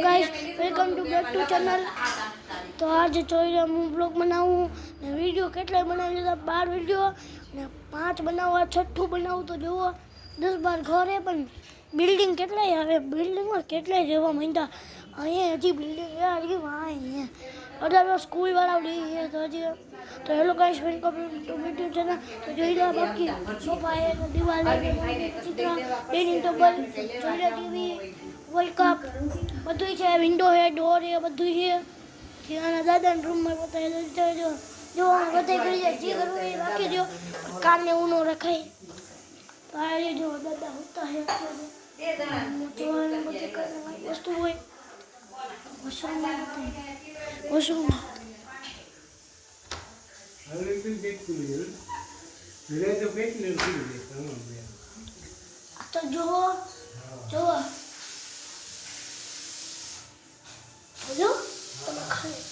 Guys, welcome to back to channel. તો આજે જોઈ હું બ્લોગ બનાવું ને વિડીયો કેટલાય બનાવી લીધા, 12 વિડીયો ને 5 બનાવવા, છઠ્ઠું બનાવું તો જુઓ 10-12 ઘરે પણ બિલ્ડિંગ કેટલાય આવે, બિલ્ડિંગમાં કેટલાય રહેવા માંડ્યા. અહીંયા હજી બિલ્ડિંગ હજી અહીંયા અઢાર સ્કૂલ વાળા છે તો હજી. તો hello guys, welcome to video channel. તો જોઈ લો બાકી સોફા હે, દિવાલ હે, ચિત્ર, ડાઇનિંગ ટેબલ, જોઈ ટીવી, વર્લ્ડ કપ બધું છે, વિન્ડો હે, ડોર હે, બધું છે. ત્યાંના દાદાના રૂમમાં બતાવી જો જો બધાય કરી જાય, જે કરવું એ રાખી દો, કામને ઊનો રખાય. તો આ જો દાદા હોતા હે વસ્તુ હોય વોશરૂમ તો જો જો જો તમે ખાલી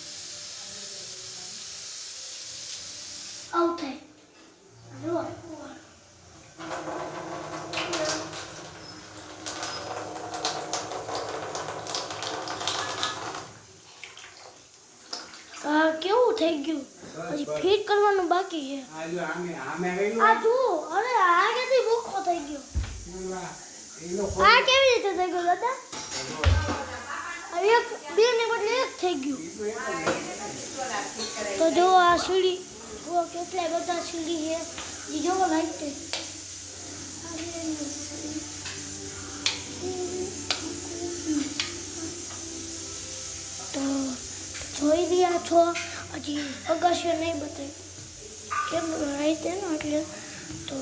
આવું થાય જો કેવું થઈ ગયું, હજી ફિટ કરવાનું બાકી છે. આ જુઓ, અરે આ કેથી ભૂખો થઈ ગયો, આ કેવી રીતે થઈ ગયો દાદા? એક બે ને બદલે એક થઈ ગયું. તો જો આ સીડી જુઓ, કેટલા બધા સીડી છે, જે જોવો લાઈટ તો જોઈ રહ્યા છો. હજી અગાશીઓ નહીં બતાવી કેમ રાઈતે ને એટલે તો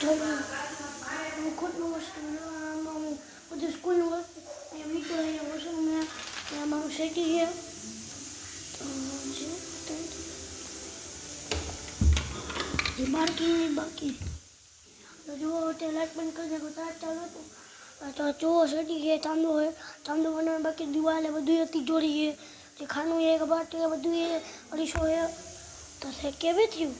જોયું હું ખુદનું વસ્તુ આમાં હું બધું સ્કૂલનું વસ્તુ અહીંયા મીઠું અહીંયા વોશરૂમ ત્યાં મારું સેટી છે. તો જે બાકી તો જુઓ તે લાઈટ બંધ કરી દે, તાર ચાલુ હતું તો જુઓ સેટી છે, તાંબુ હોય, તાંબુ બનાવવાનું બાકી, દિવાલે બધું હતી જોડી છે, જે ખાનું છે, કબાટ છે, બધું છે, અરીસો છે. તો તે કેવી થયું?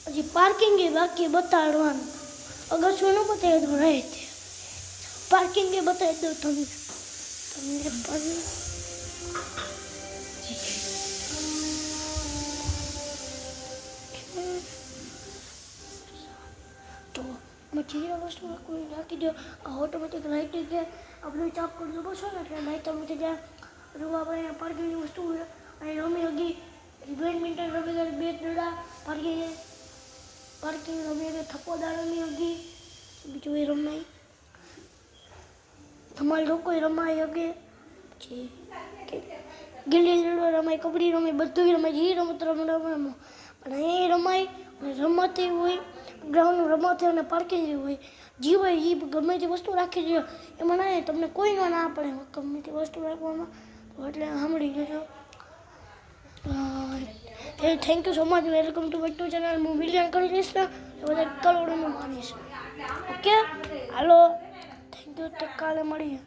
હજી પાર્કિંગ એ બાકી બતાડવાનું, અગર શું ન બતાવે તો રહે છે. પાર્કિંગ એ બતાવી દો તમને પણ તો મટીરિયલ વસ્તુ કોઈ રાખી દો. આ ઓટોમેટિક લાઇટ છે, આપણે ચાપ કરી દો બસો ને એટલે લાઇટ તમે ત્યાં જોવા આપણે પાર્કિંગની વસ્તુ અહીં રમી હગી, બેડમિન્ટન રમી ગઈ, બે દડા પાર્કિંગ રમી હગી, થપ્પોદાર રમી હગી, બીજું એ રમાય, તમારે લોકોએ રમાય હગે, પછી ગિલ્લી લડો રમાય, કબડ્ડી રમાય, બધું રમાય, જે રમત રમો પણ અહીં રમાય. અને રમતે હોય ગ્રાઉન્ડ રમતે અને પાર્કિંગ હોય, જે હોય એ ગમે તે વસ્તુ રાખી દો, એમાં ના તમને કોઈ ના પડે ગમે તે વસ્તુ રાખવામાં. તો એટલે સાંભળી જજો. Thank you so much, welcome to back to channel. હું મિલિયન કરી દઈશ ને એ બધા કરોડોમાં માનીશ. ઓકે હાલો, થેન્ક યુ, તો કાલે મળીએ.